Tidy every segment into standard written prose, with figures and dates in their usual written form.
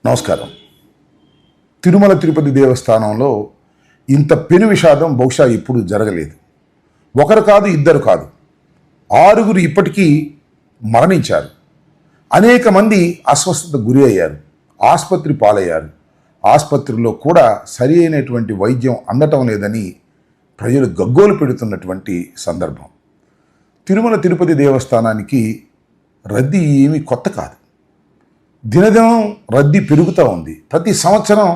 నమస్కారం. తిరుమల తిరుపతి దేవస్థానంలో ఇంత పెను విషాదం బహుశా ఎప్పుడు జరగలేదు. ఒకరు కాదు, ఇద్దరు కాదు, 6 ఇప్పటికీ మరణించారు. అనేక మంది అస్వస్థత గురి అయ్యారు, ఆసుపత్రి పాలయ్యారు. ఆసుపత్రిలో కూడా సరి అయినటువంటి వైద్యం అందటం లేదని ప్రజలు గగ్గోలు పెడుతున్నటువంటి సందర్భం. తిరుమల తిరుపతి దేవస్థానానికి రద్దీ ఏమీ కొత్త కాదు. దినదినం రద్దీ పెరుగుతూ ఉంది. ప్రతి సంవత్సరం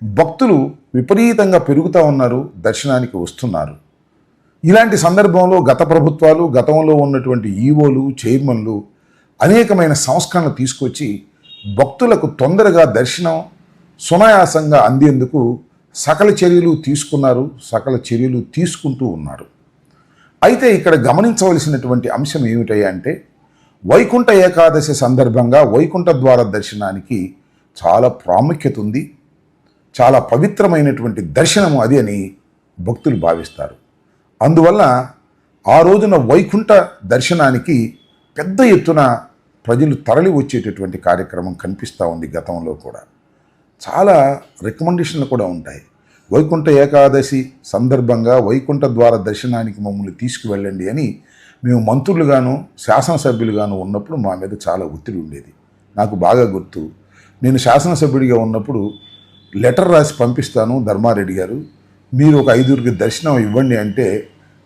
భక్తులు విపరీతంగా పెరుగుతూ ఉన్నారు, దర్శనానికి వస్తున్నారు. ఇలాంటి సందర్భంలో గత ప్రభుత్వాలు, గతంలో ఉన్నటువంటి ఈవోలు, చైర్మన్లు అనేకమైన సంస్కరణలు తీసుకొచ్చి భక్తులకు తొందరగా దర్శనం సునాయాసంగా అందేందుకు సకల చర్యలు తీసుకున్నారు, సకల చర్యలు తీసుకుంటూ ఉన్నారు. అయితే ఇక్కడ గమనించవలసినటువంటి అంశం ఏమిటయ్యా అంటే, వైకుంఠ ఏకాదశి సందర్భంగా వైకుంఠ ద్వార దర్శనానికి చాలా ప్రాముఖ్యత ఉంది. చాలా పవిత్రమైనటువంటి దర్శనము అది అని భక్తులు భావిస్తారు. అందువల్ల ఆ రోజున వైకుంఠ దర్శనానికి పెద్ద ఎత్తున ప్రజలు తరలి వచ్చేటటువంటి కార్యక్రమం కనిపిస్తూ ఉంది. గతంలో కూడా చాలా రికమెండేషన్లు కూడా ఉంటాయి. వైకుంఠ ఏకాదశి సందర్భంగా వైకుంఠ ద్వార దర్శనానికి మమ్మల్ని తీసుకువెళ్ళండి అని మేము మంత్రులుగాను శాసనసభ్యులుగాను ఉన్నప్పుడు మా మీద చాలా ఒత్తిడి ఉండేది. నాకు బాగా గుర్తు, నేను శాసనసభ్యుడిగా ఉన్నప్పుడు లెటర్ రాసి పంపిస్తాను, ధర్మారెడ్డి గారు మీరు ఒక 5 దర్శనం ఇవ్వండి అంటే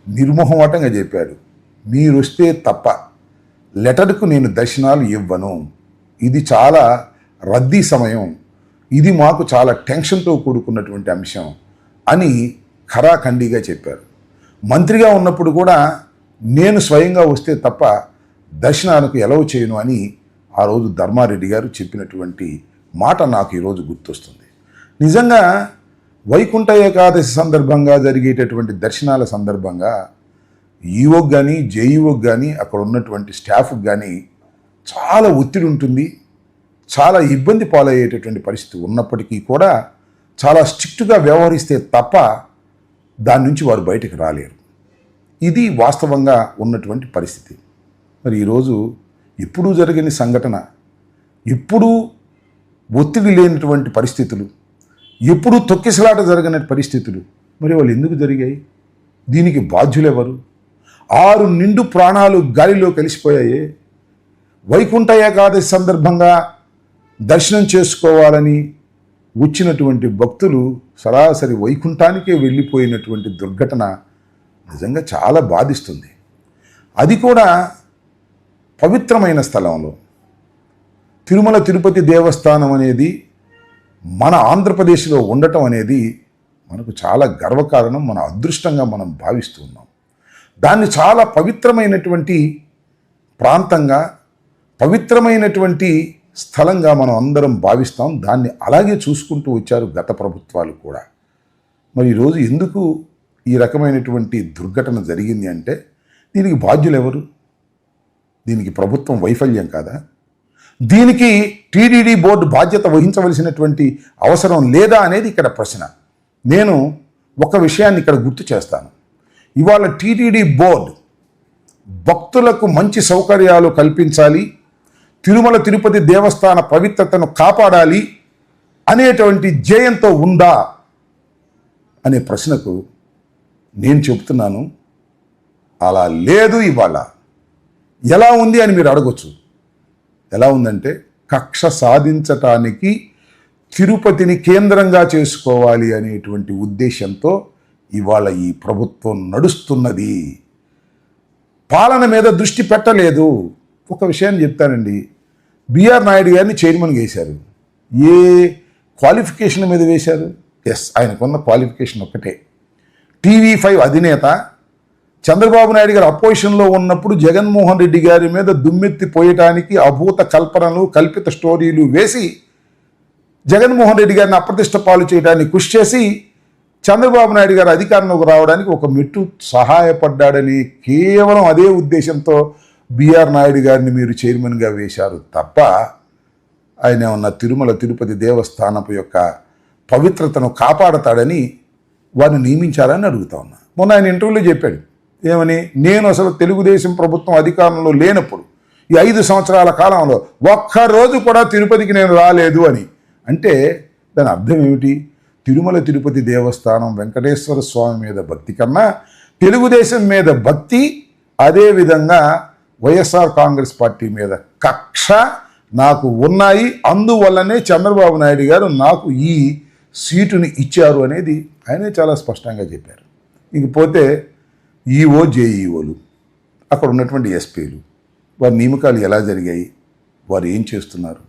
నిర్మోహమాటంగా చెప్పారు, మీరు వస్తే తప్ప లెటర్కు నేను దర్శనాలు ఇవ్వను, ఇది చాలా రద్దీ సమయం, ఇది మాకు చాలా టెన్షన్తో కూడుకున్నటువంటి అంశం అని ఖరాఖండిగా చెప్పారు. మంత్రిగా ఉన్నప్పుడు కూడా నేను స్వయంగా వస్తే తప్ప దర్శనానికి ఎలవ్ చేయను అని ఆ రోజు ధర్మారెడ్డి గారు చెప్పినటువంటి మాట నాకు ఈరోజు గుర్తొస్తుంది. నిజంగా వైకుంఠ ఏకాదశి సందర్భంగా జరిగేటటువంటి దర్శనాల సందర్భంగా ఈవోకి కానీ జేఈఓకి కానీ అక్కడ ఉన్నటువంటి స్టాఫ్కి కానీ చాలా ఒత్తిడి ఉంటుంది, చాలా ఇబ్బంది పాలయ్యేటటువంటి పరిస్థితి ఉన్నప్పటికీ కూడా చాలా స్ట్రిక్ట్గా వ్యవహరిస్తే తప్ప దాని నుంచి వారు బయటకు రాలేరు. ఇది వాస్తవంగా ఉన్నటువంటి పరిస్థితి. మరి ఈరోజు ఎప్పుడూ జరగని సంఘటన, ఎప్పుడూ ఒత్తిడి లేనటువంటి పరిస్థితులు, ఎప్పుడూ తొక్కిసలాట జరగని పరిస్థితులు, మరి వాళ్ళు ఎందుకు జరిగాయి? దీనికి బాధ్యులెవరు? 6 నిండు ప్రాణాలు గాలిలో కలిసిపోయాయి. వైకుంఠ ఏకాదశి సందర్భంగా దర్శనం చేసుకోవాలని వచ్చినటువంటి భక్తులు సరాసరి వైకుంఠానికే వెళ్ళిపోయినటువంటి దుర్ఘటన నిజంగా చాలా బాధిస్తుంది. అది కూడా పవిత్రమైన స్థలంలో. తిరుమల తిరుపతి దేవస్థానం అనేది మన ఆంధ్రప్రదేశ్లో ఉండటం అనేది మనకు చాలా గర్వకారణం, మన అదృష్టంగా మనం భావిస్తూ ఉన్నాం. దాన్ని చాలా పవిత్రమైనటువంటి ప్రాంతంగా, పవిత్రమైనటువంటి స్థలంగా మనం అందరం భావిస్తాం. దాన్ని అలాగే చూసుకుంటూ వచ్చారు గత ప్రభుత్వాలు కూడా. మరి ఈరోజు ఎందుకు ఈ రకమైనటువంటి దుర్ఘటన జరిగింది అంటే దీనికి బాధ్యులు ఎవరు? దీనికి ప్రభుత్వం వైఫల్యం కాదా? దీనికి టీటీడీ బోర్డు బాధ్యత వహించవలసినటువంటి అవసరం లేదా అనేది ఇక్కడ ప్రశ్న. నేను ఒక విషయాన్ని ఇక్కడ గుర్తు చేస్తాను. ఇవాళ టీటీడీ బోర్డు భక్తులకు మంచి సౌకర్యాలు కల్పించాలి, తిరుమల తిరుపతి దేవస్థాన పవిత్రతను కాపాడాలి అనేటువంటి ధ్యేయంతో ఉందా అనే ప్రశ్నకు నేను చెప్తున్నాను, అలా లేదు. ఇవాళ ఎలా ఉంది అని మీరు అడగొచ్చు. ఎలా ఉందంటే, కక్ష సాధించటానికి తిరుపతిని కేంద్రంగా చేసుకోవాలి అనేటువంటి ఉద్దేశంతో ఇవాళ ఈ ప్రభుత్వం నడుస్తున్నది. పాలన మీద దృష్టి పెట్టలేదు. ఒక విషయాన్ని చెప్తానండి, బిఆర్ నాయుడు గారిని చైర్మన్గా వేశారు. ఏ క్వాలిఫికేషన్ మీద వేశారు? ఎస్, ఆయనకున్న క్వాలిఫికేషన్ ఒక్కటే. TV5 అధినేత చంద్రబాబు నాయుడు గారు అపోజిషన్లో ఉన్నప్పుడు జగన్మోహన్ రెడ్డి గారి మీద దుమ్మెత్తి పోయటానికి అభూత కల్పనలు, కల్పిత స్టోరీలు వేసి జగన్మోహన్ రెడ్డి గారిని అప్రతిష్ట పాలు చేయడానికి కృషి చేసి చంద్రబాబు నాయుడు గారు అధికారంలోకి రావడానికి ఒక మెట్టు సహాయపడ్డాడని కేవలం అదే ఉద్దేశంతో బిఆర్ నాయుడు గారిని మీరు చైర్మన్గా వేశారు తప్ప ఆయన ఉన్న తిరుమల తిరుపతి దేవస్థానపు యొక్క పవిత్రతను కాపాడతాడని వారిని నియమించారని అడుగుతా ఉన్నా. మొన్న ఆయన ఇంటర్వ్యూలో చెప్పాడు, ఏమని, నేను అసలు తెలుగుదేశం ప్రభుత్వం అధికారంలో లేనప్పుడు ఈ 5 సంవత్సరాల కాలంలో ఒక్కరోజు కూడా తిరుపతికి నేను రాలేదు అని. అంటే దాని అర్థం ఏమిటి? తిరుమల తిరుపతి దేవస్థానం వెంకటేశ్వర స్వామి మీద భక్తి కన్నా తెలుగుదేశం మీద భక్తి, అదేవిధంగా వైఎస్ఆర్ కాంగ్రెస్ పార్టీ మీద కక్ష నాకు ఉన్నాయి. అందువల్లనే చంద్రబాబు నాయుడు గారు నాకు ఈ సీటుని ఇచ్చారు అనేది ఆయనే చాలా స్పష్టంగా చెప్పారు. ఇంకపోతే ఈఓ జేఈఓలు, అక్కడ ఉన్నటువంటి ఎస్పీలు, వారి నియామకాలు ఎలా జరిగాయి, వారు ఏం చేస్తున్నారు?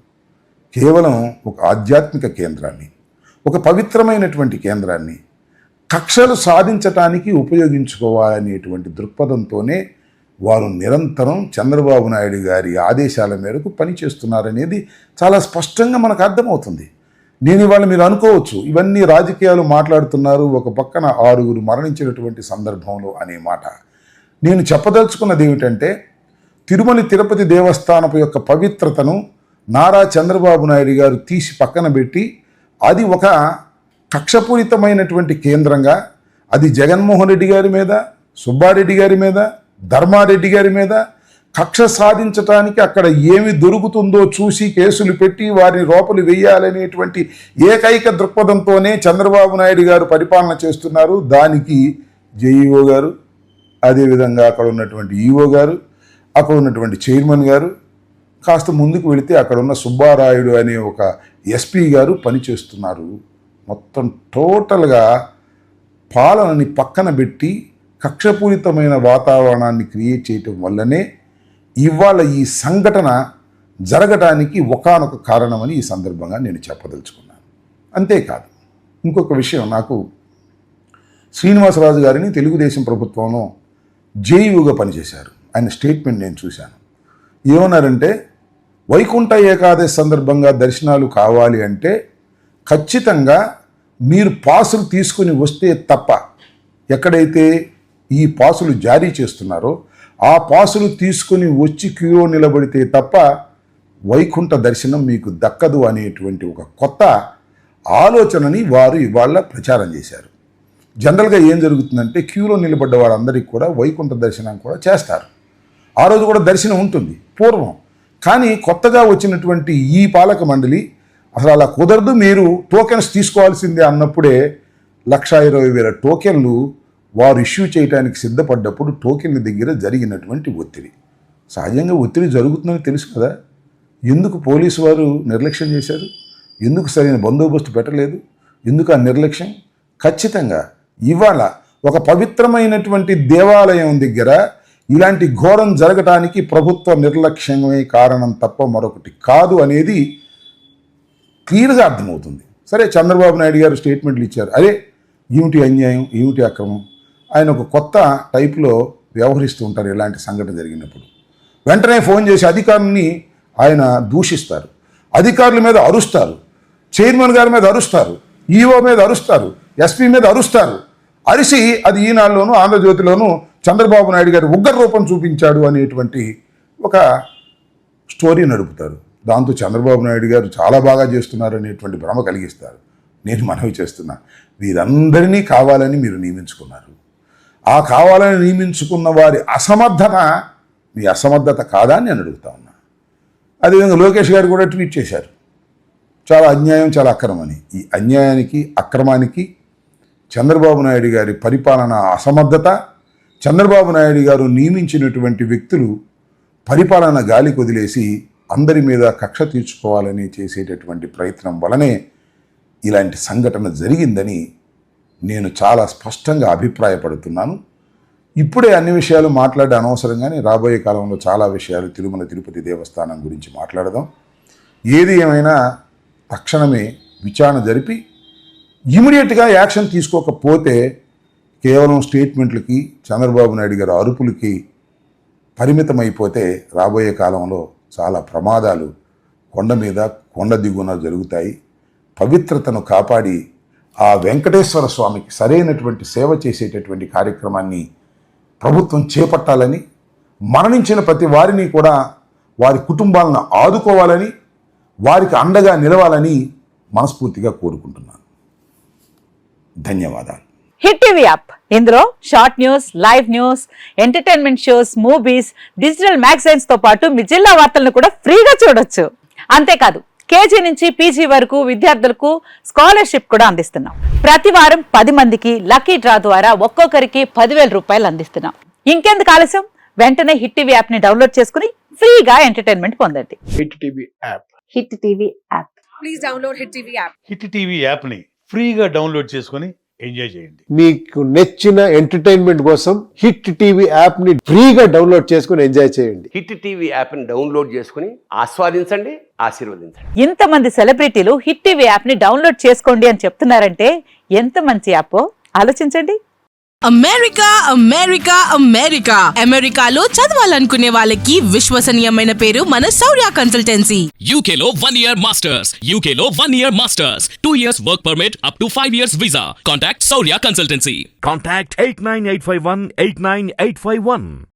కేవలం ఒక ఆధ్యాత్మిక కేంద్రాన్ని, ఒక పవిత్రమైనటువంటి కేంద్రాన్ని కక్షలు సాధించటానికి ఉపయోగించుకోవాలనేటువంటి దృక్పథంతోనే వారు నిరంతరం చంద్రబాబు నాయుడు గారి ఆదేశాల మేరకు పనిచేస్తున్నారనేది చాలా స్పష్టంగా మనకు అర్థమవుతుంది. నేను ఇవాళ మీరు అనుకోవచ్చు ఇవన్నీ రాజకీయాలు మాట్లాడుతున్నారు, ఒక పక్కన 6 మరణించినటువంటి సందర్భంలో అనే మాట. నేను చెప్పదలుచుకున్నది ఏమిటంటే తిరుమల తిరుపతి దేవస్థానపు యొక్క పవిత్రతను నారా చంద్రబాబు నాయుడు గారు తీసి పక్కన పెట్టి అది ఒక కక్షపూరితమైనటువంటి కేంద్రంగా, అది జగన్మోహన్ రెడ్డి గారి మీద, సుబ్బారెడ్డి గారి మీద, ధర్మారెడ్డి గారి మీద కక్ష సాధించటానికి అక్కడ ఏమి దొరుకుతుందో చూసి కేసులు పెట్టి వారిని లోపలి వేయాలనేటువంటి ఏకైక దృక్పథంతోనే చంద్రబాబు నాయుడు గారు పరిపాలన చేస్తున్నారు. దానికి జేఈఓ గారు, అదేవిధంగా అక్కడ ఉన్నటువంటి ఈఓ గారు, అక్కడ ఉన్నటువంటి చైర్మన్ గారు, కాస్త ముందుకు వెళితే అక్కడ ఉన్న సుబ్బారాయుడు అనే ఒక ఎస్పీ గారు పనిచేస్తున్నారు. మొత్తం టోటల్గా పాలనని పక్కన పెట్టి కక్షపూరితమైన వాతావరణాన్ని క్రియేట్ చేయటం వల్లనే ఇవాళ ఈ సంఘటన జరగడానికి ఒకానొక కారణమని ఈ సందర్భంగా నేను చెప్పదలుచుకున్నాను. అంతేకాదు ఇంకొక విషయం, నాకు శ్రీనివాసరాజు గారిని తెలుగుదేశం ప్రభుత్వంలో జేఈఓగా పనిచేశారు. ఆయన స్టేట్మెంట్ నేను చూశాను. ఏమన్నారంటే వైకుంఠ ఏకాదశి సందర్భంగా దర్శనాలు కావాలి అంటే ఖచ్చితంగా మీరు పాసులు తీసుకుని వస్తే తప్ప, ఎక్కడైతే ఈ పాసులు జారీ చేస్తున్నారో ఆ పాసులు తీసుకుని వచ్చి క్యూలో నిలబడితే తప్ప వైకుంఠ దర్శనం మీకు దక్కదు అనేటువంటి ఒక కొత్త ఆలోచనని వారు ఇవాళ ప్రచారం చేశారు. జనరల్గా ఏం జరుగుతుందంటే క్యూలో నిలబడ్డ వారందరికీ కూడా వైకుంఠ దర్శనం కూడా చేస్తారు. ఆ రోజు కూడా దర్శనం ఉంటుంది పూర్వం. కానీ కొత్తగా వచ్చినటువంటి ఈ పాలక మండలి అసలు అలా కుదరదు, మీరు టోకెన్స్ తీసుకోవాల్సిందే అన్నప్పుడే 1,20,000 టోకెన్లు వారు ఇష్యూ చేయడానికి సిద్ధపడ్డప్పుడు టోకెన్ల దగ్గర జరిగినటువంటి ఒత్తిడి. సహజంగా ఒత్తిడి జరుగుతుందని తెలుసు కదా, ఎందుకు పోలీసు వారు నిర్లక్ష్యం చేశారు? ఎందుకు సరైన బందోబస్తు పెట్టలేదు? ఎందుకు ఆ నిర్లక్ష్యం? ఖచ్చితంగా ఇవాళ ఒక పవిత్రమైనటువంటి దేవాలయం దగ్గర ఇలాంటి ఘోరం జరగటానికి ప్రభుత్వ నిర్లక్ష్యమే కారణం తప్ప మరొకటి కాదు అనేది క్లియర్గా అర్థమవుతుంది. సరే, చంద్రబాబు నాయుడు గారు స్టేట్మెంట్లు ఇచ్చారు. అదే ఏమిటి అన్యాయం, ఏమిటి అక్రమం? ఆయన ఒక కొత్త టైప్లో వ్యవహరిస్తూ ఉంటారు. ఇలాంటి సంఘటన జరిగినప్పుడు వెంటనే ఫోన్ చేసి అధికారులని ఆయన దూషిస్తారు, అధికారుల మీద అరుస్తారు, చైర్మన్ గారి మీద అరుస్తారు, ఈఓ మీద అరుస్తారు, ఎస్పీ మీద అరుస్తారు. అరిసి అది ఈనాడులోనూ ఆంధ్రజ్యోతిలోనూ చంద్రబాబు నాయుడు గారి ఉగ్ర రూపం చూపించాడు అనేటువంటి ఒక స్టోరీ నడుపుతారు. దాంతో చంద్రబాబు నాయుడు గారు చాలా బాగా చేస్తున్నారు అనేటువంటి భ్రమ కలిగిస్తారు. నేను మనవి చేస్తున్నా, వీరందరినీ కావాలని మీరు నియమించుకున్నారు. ఆ కావాలని నియమించుకున్న వారి అసమర్థత మీ అసమర్థత కాదా అని నేను అడుగుతా ఉన్నా. అదేవిధంగా లోకేష్ గారు కూడా ట్వీట్ చేశారు, చాలా అన్యాయం, చాలా అక్రమని. ఈ అన్యాయానికి, అక్రమానికి చంద్రబాబు నాయుడు గారి పరిపాలన అసమర్థత, చంద్రబాబు నాయుడు గారు నియమించినటువంటి వ్యక్తులు పరిపాలన గాలి కొదిలేసి అందరి మీద కక్ష తీర్చుకోవాలని చేసేటటువంటి ప్రయత్నం వలనే ఇలాంటి సంఘటన జరిగిందని నేను చాలా స్పష్టంగా అభిప్రాయపడుతున్నాను. ఇప్పుడే అన్ని విషయాలు మాట్లాడే అనవసరంగానే రాబోయే కాలంలో చాలా విషయాలు తిరుమల తిరుపతి దేవస్థానం గురించి మాట్లాడదాం. ఏది ఏమైనా తక్షణమే విచారణ జరిపి ఇమీడియట్గా యాక్షన్ తీసుకోకపోతే కేవలం స్టేట్మెంట్లకి, చంద్రబాబు నాయుడు గారి అరుపులకి పరిమితమైపోతే రాబోయే కాలంలో చాలా ప్రమాదాలు కొండ మీద కొండ దిగున జరుగుతాయి. పవిత్రతను కాపాడి ఆ వెంకటేశ్వర స్వామికి సరైనటువంటి సేవ చేసేటటువంటి కార్యక్రమాన్ని ప్రభుత్వం చేపట్టాలని, మరణించిన ప్రతి వారిని కూడా వారి కుటుంబాలను ఆదుకోవాలని, వారికి అండగా నిలవాలని మనస్ఫూర్తిగా కోరుకుంటున్నాను. ధన్యవాదాలు. హిట్ టీవీ యాప్, ఇందులో short news, live news, entertainment shows, movies, digital magazines తో పాటు మీ జిల్లా వార్తలను కూడా ఫ్రీగా చూడొచ్చు. అంతేకాదు కేజీ నుంచి పీజీ వరకు విద్యార్థులకు స్కాలర్షిప్ కూడా అందిస్తున్నాం. ప్రతి వారం 10 మందికి లక్కీ డ్రా ద్వారా ఒక్కొక్కరికి 10,000 రూపాయలు అందిస్తున్నాం. ఇంకెందుకు ఆలస్యం, వెంటనే హిట్ టీవీ యాప్ ని డౌన్లోడ్ చేసుకుని ఫ్రీగా ఎంటర్టైన్మెంట్ పొందండి. Hit TV app. Hit TV app. Please download Hit TV app. Hit TV యాప్ని ఫ్రీగా డౌన్లోడ్ చేసుకొని ఎంజాయ్ చేయండి. మీకు నచ్చిన ఎంటర్టైన్మెంట్ కోసం హిట్ టీవీ యాప్ ని ఫ్రీగా డౌన్లోడ్ చేసుకుని ఎంజాయ్ చేయండి. హిట్ టీవీ యాప్ని డౌన్లోడ్ చేసుకుని ఆస్వాదించండి, ఆశీర్వదించండి. ఇంతమంది సెలబ్రిటీలు హిట్ టీవీ యాప్ ని డౌన్లోడ్ చేసుకోండి అని చెప్తున్నారంటే ఎంత మంచి యాప్ ఆలోచించండి. అమెరికా అమెరికా అమెరికా అమెరికాలో చదవాలనుకునే వాళ్ళకి విశ్వసనీయమైన పేరు మన శౌర్య consultancy. UK Law 1 Year Masters. UK Law 1 Year Masters. 2 years work permit up to 5 years visa. Contact Saurya Consultancy. Contact 89851 89851.